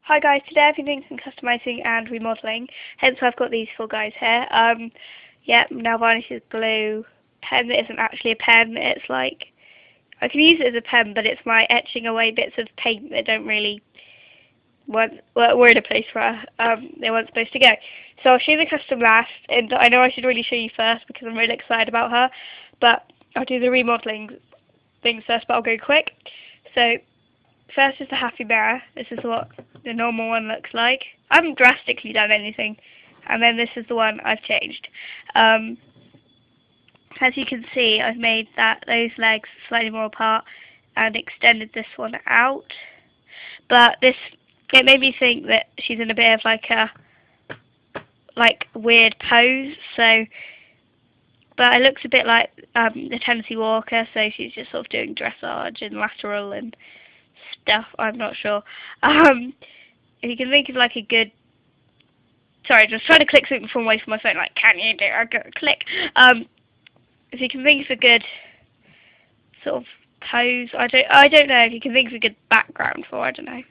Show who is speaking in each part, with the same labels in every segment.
Speaker 1: Hi guys, today I've been doing some customising and remodelling, hence why I've got these four guys here. Yeah, nail varnish is glue, pen that isn't actually a pen, it's like, I can use it as a pen, but it's my etching away bits of paint that don't really were in a place where they weren't supposed to go. So I'll show you the custom last, and I know I should really show you first because I'm really excited about her, but I'll do the remodelling things first, but I'll go quick. So first is the Happy Bear. This is what the normal one looks like. I haven't drastically done anything. And then this is the one I've changed. As you can see, I've made those legs slightly more apart and extended this one out. But it made me think that she's in a bit of like a weird pose. But it looks a bit like the Tennessee Walker, so she's just sort of doing dressage and lateral and stuff. I'm not sure. If you can think of like a good, sorry, just trying to click something from away from my phone. Like, can you do a good click? If you can think of a good sort of pose, I don't know. If you can think of a good background for, I don't know.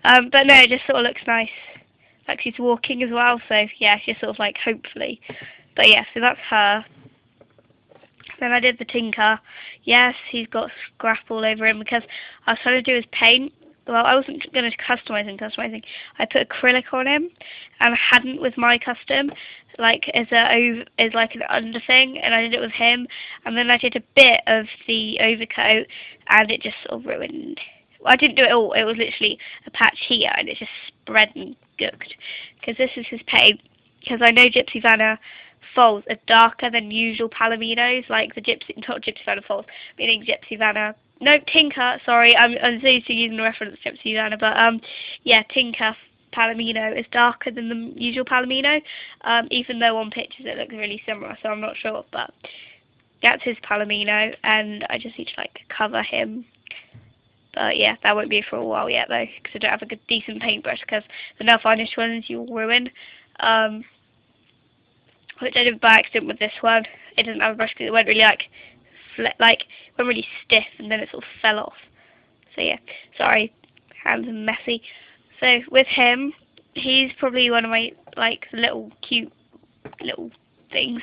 Speaker 1: But no, it just sort of looks nice. Like she's walking as well, so yeah, she's sort of like hopefully. But yeah, so that's her. Then I did the Tinker. Yes, he's got scrap all over him because I was trying to do his paint. Well, I wasn't going to customizing. I put acrylic on him, and I hadn't with my custom, like as like an under thing, and I did it with him, and then I did a bit of the overcoat, and it just sort of ruined. Well, I didn't do it all. It was literally a patch here, and it just spread and gooked. Because this is his paint. Because I know Gypsy Vanna folds are darker than usual Palominos, like the not Gypsy Vanna folds, meaning Gypsy Vanna. No, Tinker, sorry, I'm so used to using the reference Gypsy Vanna, but yeah, Tinker Palomino is darker than the usual Palomino, even though on pictures it looks really similar, so I'm not sure, but that's his Palomino, and I just need to like cover him. But yeah, that won't be for a while yet though, because I don't have a good decent paintbrush, because the nail varnish ones you'll ruin. Which I did by accident with this one. It doesn't have a brush because it went really went really stiff, and then it sort of fell off. So yeah, sorry, hands are messy. So with him, he's probably one of my little cute little things.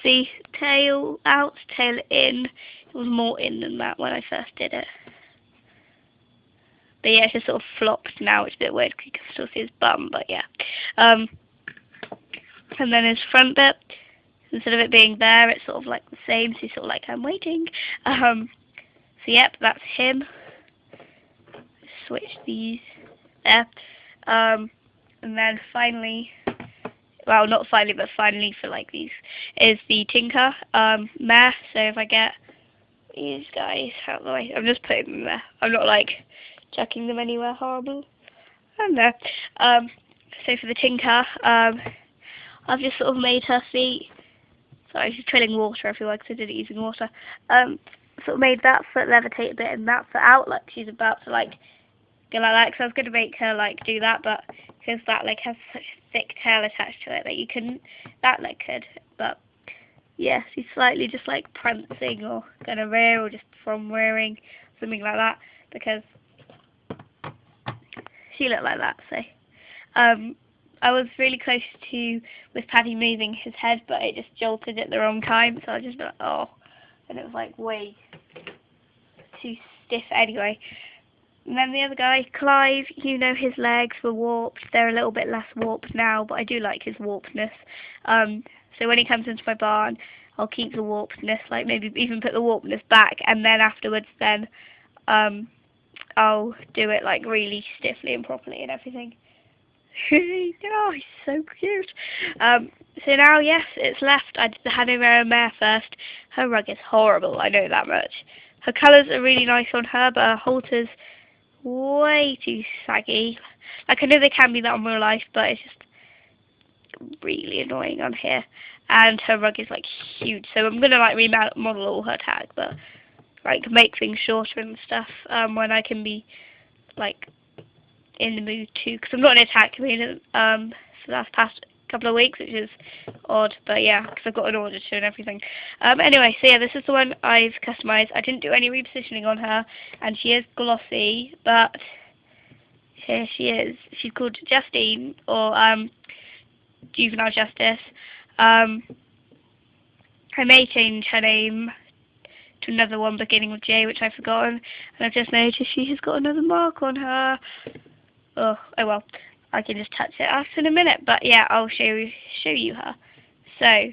Speaker 1: See, tail out, tail in. It was more in than that when I first did it. But yeah, it's just sort of flopped now, which is a bit weird because you can still see his bum, but yeah. And then his front bit, instead of it being there, it's sort of like the same, so he's sort of like, I'm waiting. So yep, that's him. Switch these there. And then finally, well, not finally, but finally for like these, is the Tinker mare. So if I get these guys out of the way, I'm just putting them there. I'm not like chucking them anywhere horrible. I'm there. So for the Tinker, I've just sort of made her feet. Sorry, she's trailing water everywhere because I did it using water. Sort of made that foot levitate a bit and that foot out, like she's about to like go like that. Because I was going to make her like do that, but because that leg has such a thick tail attached to it that you couldn't. That leg could, but yeah, she's slightly just like prancing or going to rear or just from rearing, something like that. Because she looked like that, so. I was really close to with Paddy moving his head, but it just jolted at the wrong time, so I just like, oh, and it was like way too stiff anyway. And then the other guy, Clive, you know his legs were warped. They're a little bit less warped now, but I do like his warpedness. So when he comes into my barn, I'll keep the warpedness, like maybe even put the warpedness back, and then afterwards then I'll do it like really stiffly and properly and everything. Oh, he's so cute. So now, yes, it's left. I did the Hanovera mare first. Her rug is horrible, I know that much. Her colours are really nice on her, but her halter's way too saggy. Like, I know they can be that in real life, but it's just really annoying on here. And her rug is, like, huge. So I'm going to, like, remodel all her tag, but, like, make things shorter and stuff when I can be, like, in the mood too, because I'm not in a tag mood for the last past couple of weeks, which is odd, but yeah, because I've got an order to and everything. Anyway, so yeah, this is the one I've customised. I didn't do any repositioning on her, and she is glossy, but Here she is. She's called Justine, or Juvenile Justice. Um, I may change her name to another one beginning with J, which I've forgotten, and I've just noticed she has got another mark on her. Oh well, I can just touch it after in a minute, but yeah, I'll show you her. So,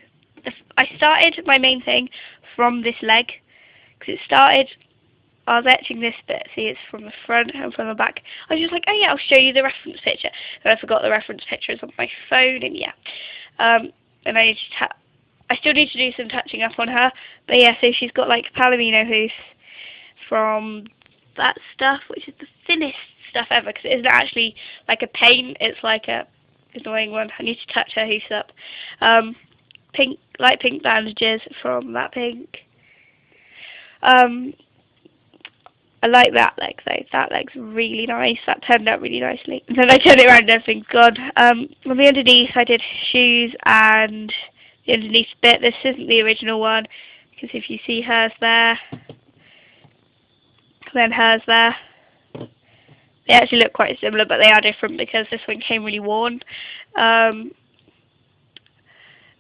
Speaker 1: I started my main thing from this leg, because it started, I was etching this bit, see it's from the front and from the back. I was just like, oh yeah, I'll show you the reference picture. And I forgot the reference picture is on my phone, and yeah. And I still need to do some touching up on her, but yeah, so she's got like Palomino hoofs from that stuff, which is the thinnest stuff ever, because it isn't actually like a paint, it's like a annoying one. I need to touch her hoofs up. Light pink bandages from that pink. I like that leg though. That leg's really nice. That turned out really nicely. And then I turned it around and everything's gone. On the underneath I did shoes and the underneath bit. This isn't the original one, because if you see hers there, then hers there, they actually look quite similar, but they are different because this one came really worn.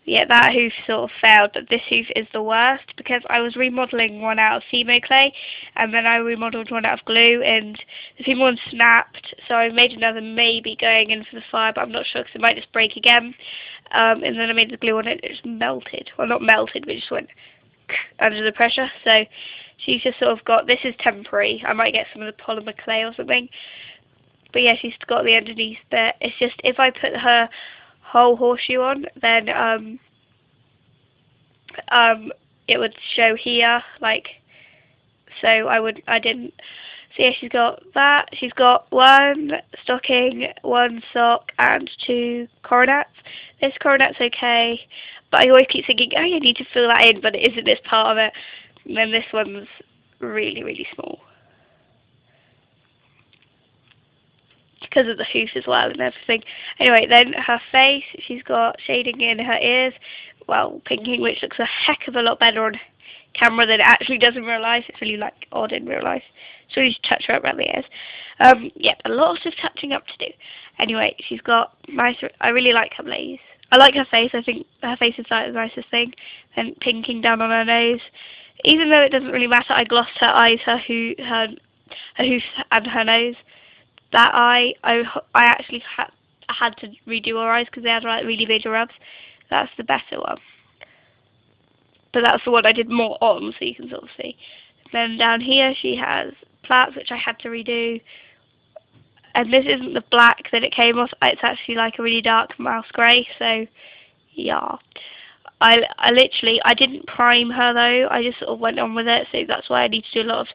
Speaker 1: Yeah, that hoof sort of failed, but this hoof is the worst because I was remodelling one out of Simo clay, and then I remodelled one out of glue, and the Simo one snapped, so I made another maybe going in for the fire, but I'm not sure because it might just break again. And then I made the glue on it, it just melted. Well, not melted, but it just went under the pressure. So she's just sort of got, this is temporary. I might get some of the polymer clay or something. But yeah, she's got the underneath bit. It's just, if I put her whole horseshoe on, then it would show here, like, so I didn't. So yeah, she's got that. She's got one stocking, one sock, and two coronets. This coronet's okay, but I always keep thinking, oh, you need to fill that in, but it isn't this part of it. And then this one's really, really small, because of the hoof as well and everything. Anyway, then her face, she's got shading in her ears, well, pinking, which looks a heck of a lot better on camera than it actually does in real life. It's really like odd in real life. So we need to touch her up around the ears. Yep, a lot of touching up to do. Anyway, she's got nice, I really like her blaze. I like her face. I think her face is like the nicest thing. And pinking down on her nose. Even though it doesn't really matter, I glossed her eyes, her hoof and her nose. That eye, I actually had to redo her eyes because they had like really big rubs. That's the better one. But that's the one I did more on, so you can sort of see. Then down here she has plaits, which I had to redo. And this isn't the black that it came off, it's actually like a really dark mouse grey, so yeah. I didn't prime her though, I just sort of went on with it, so that's why I need to do a lot of,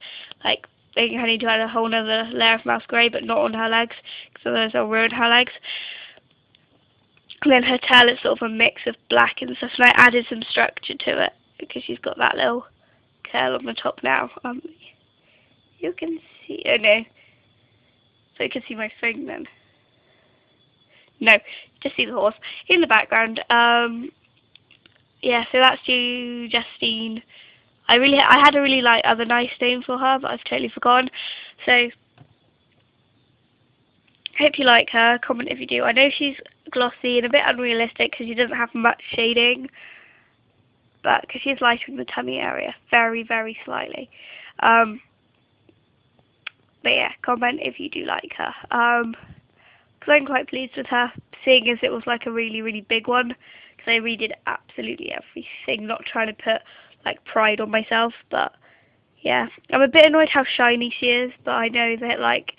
Speaker 1: like, I think I need to add a whole other layer of mouse grey, but not on her legs, because otherwise I'll ruin her legs. And then her tail is sort of a mix of black and stuff, and I added some structure to it, because she's got that little curl on the top now. You can see, oh no, so you can see my thing then. No, just see the horse in the background. Yeah, so that's Justine. I had a really like other nice name for her, but I've totally forgotten. So hope you like her. Comment if you do. I know she's glossy and a bit unrealistic because she doesn't have much shading, but because she's lighter in the tummy area, very, very slightly. But yeah, comment if you do like her. Because I'm quite pleased with her, seeing as it was like a really, really big one. Because I redid absolutely everything, not trying to put like pride on myself, but yeah, I'm a bit annoyed how shiny she is, but I know that like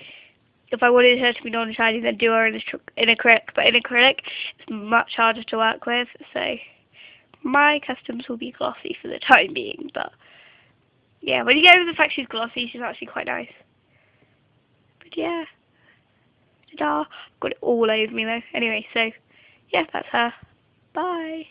Speaker 1: if I wanted her to be non-shiny, then do her in acrylic, but in acrylic it's much harder to work with, so my customs will be glossy for the time being. But yeah, when you get over the fact she's glossy, she's actually quite nice. But yeah, ta-da. I've got it all over me though. Anyway, so yeah, that's her. Bye.